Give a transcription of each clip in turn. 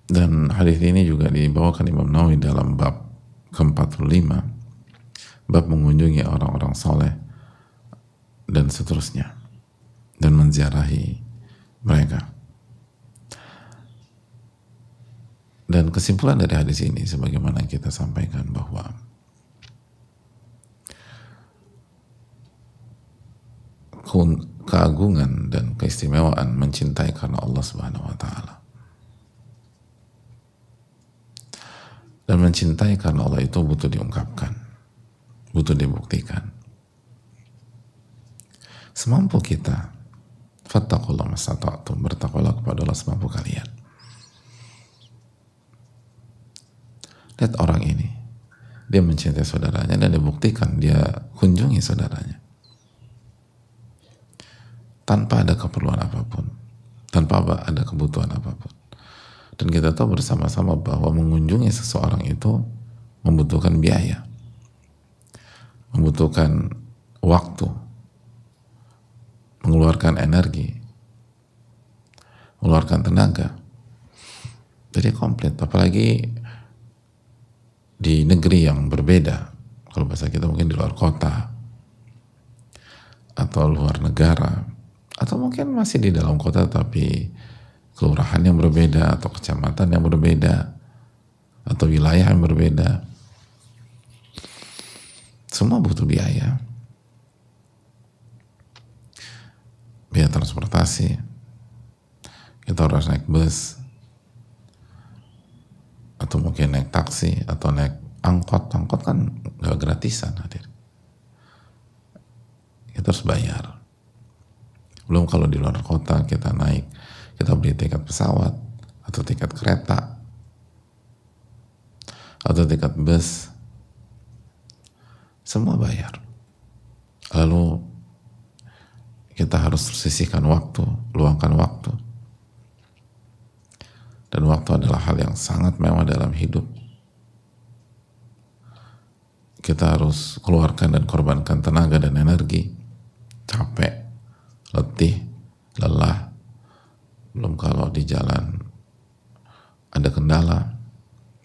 Dan hadis ini juga dibawakan Imam Nawawi dalam bab ke-45, bab mengunjungi orang-orang soleh dan seterusnya, dan menziarahi mereka. Dan kesimpulan dari hadis ini sebagaimana kita sampaikan bahwa keagungan dan keistimewaan mencintai karena Allah Subhanahu wa taala. Dan mencintai karena Allah itu butuh diungkapkan, butuh dibuktikan. Semampu kita, fattaqullaha mastata'tum, bertakwalah kepada Allah semampu kalian. Lihat orang ini, dia mencintai saudaranya dan dibuktikan dia kunjungi saudaranya tanpa ada keperluan apapun, tanpa ada kebutuhan apapun. Dan kita tahu bersama-sama bahwa mengunjungi seseorang itu membutuhkan biaya, membutuhkan waktu, mengeluarkan energi, mengeluarkan tenaga. Jadi komplit, apalagi di negeri yang berbeda. Kalau bahasa kita mungkin di luar kota, atau luar negara, atau mungkin masih di dalam kota tapi kelurahan yang berbeda, atau kecamatan yang berbeda, atau wilayah yang berbeda. Semua butuh biaya. Biaya transportasi, kita harus naik bus, atau mungkin naik taksi, atau naik angkot. Angkot kan gak gratisan, hadir. Kita harus bayar. Belum kalau di luar kota kita naik, kita beli tiket pesawat, atau tiket kereta, atau tiket bus, semua bayar. Lalu kita harus sisihkan waktu, luangkan waktu. Dan waktu adalah hal yang sangat mewah dalam hidup. Kita harus keluarkan dan korbankan tenaga dan energi, capek, letih, lelah. Belum kalau di jalan ada kendala,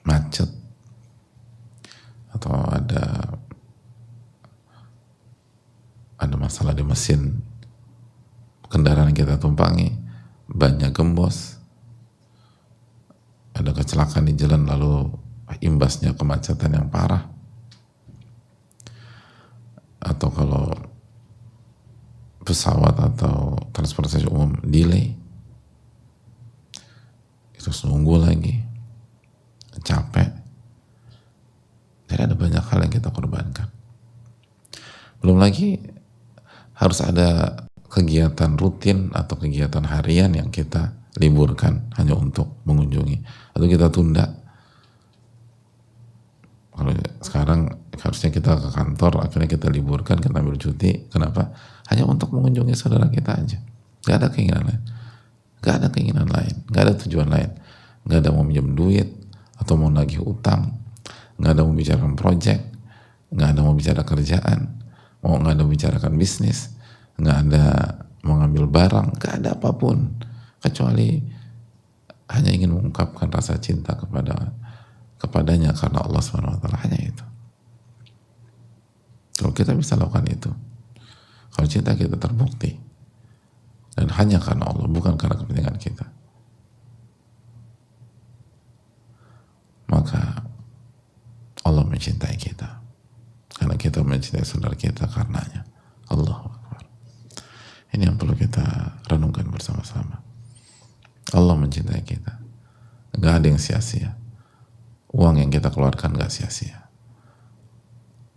macet, atau ada masalah di mesin kendaraan yang kita tumpangi, bannya gembos, ada kecelakaan di jalan lalu imbasnya kemacetan yang parah. Atau kalau pesawat atau transportasi umum delay, terus nunggu lagi, capek. Jadi ada banyak hal yang kita korbankan. Belum lagi harus ada kegiatan rutin atau kegiatan harian yang kita liburkan hanya untuk mengunjungi, atau kita tunda. Kalau sekarang harusnya kita ke kantor, akhirnya kita liburkan, kita ambil cuti. Kenapa? Hanya untuk mengunjungi saudara kita aja. Gak ada keinginan lain. Gak ada keinginan lain, gak ada tujuan lain. Gak ada mau minjem duit, atau mau nagih utang. Gak ada mau bicarakan project, gak ada mau bicara kerjaan, gak ada bicarakan bisnis, gak ada mau ngambil barang, gak ada apapun. Kecuali hanya ingin mengungkapkan rasa cinta kepadanya karena Allah SWT, hanya itu. Kalau kita bisa lakukan itu, kalau cinta kita terbukti, dan hanya karena Allah, bukan karena kepentingan kita, maka Allah mencintai kita karena kita mencintai saudara kita karenanya. Allahu Akbar. Ini yang perlu kita renungkan bersama-sama. Allah mencintai kita, gak ada yang sia-sia. Uang yang kita keluarkan gak sia-sia,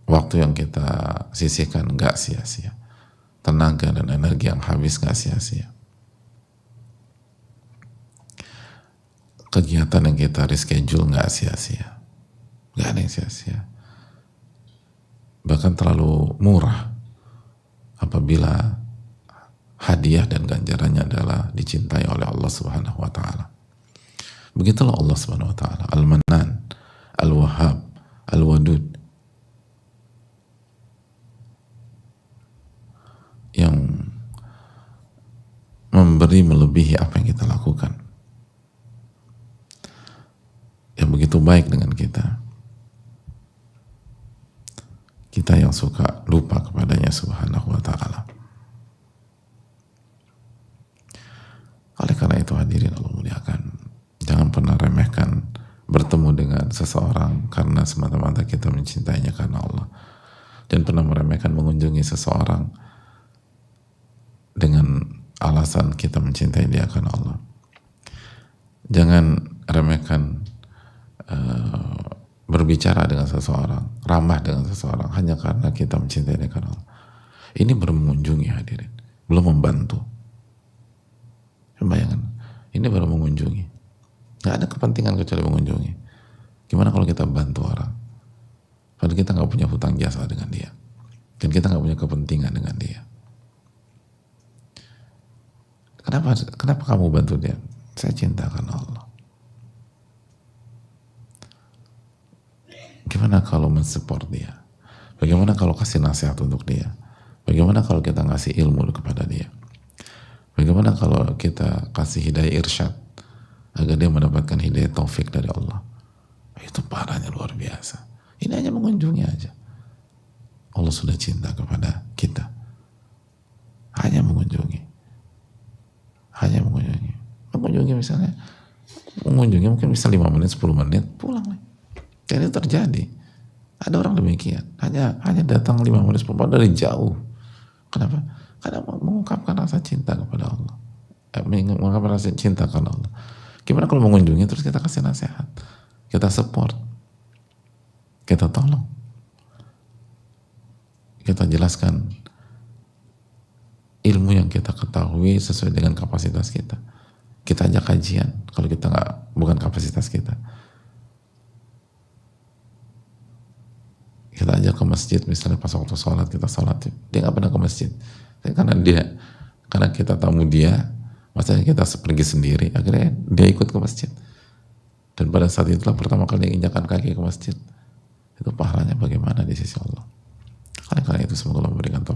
waktu yang kita sisihkan gak sia-sia, tenaga dan energi yang habis gak sia-sia, kegiatan yang kita reschedule gak sia-sia, gak ada yang sia-sia. Bahkan terlalu murah apabila hadiah dan ganjarannya adalah dicintai oleh Allah Subhanahu wa taala. Begitulah Allah Subhanahu wa taala, Al-Mannan, Al-Wahhab, Al-Wadud, yang memberi melebihi apa yang kita lakukan. begitu baik dengan kita, kita yang suka lupa kepadanya subhanahu wa ta'ala. Oleh karena itu hadirin Allah muliakan, jangan pernah remehkan bertemu dengan seseorang karena semata-mata kita mencintainya karena Allah. Jangan pernah meremehkan mengunjungi seseorang dengan alasan kita mencintai dia karena Allah. Jangan remehkan berbicara dengan seseorang, ramah dengan seseorang hanya karena kita mencintai dia karena Allah. Ini baru mengunjungi hadirin, belum membantu. Bayangkan, ini baru mengunjungi. Gak ada kepentingan kecuali mengunjungi. Gimana kalau kita bantu orang? Padahal kita gak punya hutang jasa dengan dia. Dan kita gak punya kepentingan dengan dia. Kenapa kamu bantu dia? Saya cinta karena Allah. Gimana kalau mensupport dia? Bagaimana kalau kasih nasihat untuk dia? Bagaimana kalau kita ngasih ilmu kepada dia? Bagaimana kalau kita kasih hidayah irsyad agar dia mendapatkan hidayah taufik dari Allah? Itu parahnya luar biasa. Ini hanya mengunjungi aja. Allah sudah cinta kepada kita. Hanya mengunjungi. Hanya mengunjungi. Mengunjungi misalnya, mengunjungi mungkin bisa 5 menit, 10 menit, pulang lagi. Dan itu terjadi. Ada orang demikian. Hanya datang 5 menit, 10 menit dari jauh. Kenapa? Karena mengungkapkan rasa cinta kepada Allah. Mengungkapkan rasa cinta karena Allah. Gimana kalau mengunjungi terus kita kasih nasihat, kita support, kita tolong, kita jelaskan ilmu yang kita ketahui sesuai dengan kapasitas kita. Kita ajak kajian kalau kita bukan kapasitas kita. Kita ajak ke masjid misalnya pas waktu sholat, kita sholat, dia nggak pernah ke masjid. Karena kita tamu dia, maksudnya kita pergi sendiri, akhirnya dia ikut ke masjid. Dan pada saat itulah pertama kali injakan kaki ke masjid. Itu pahalanya bagaimana di sisi Allah. Karena itu semoga Allah memberikan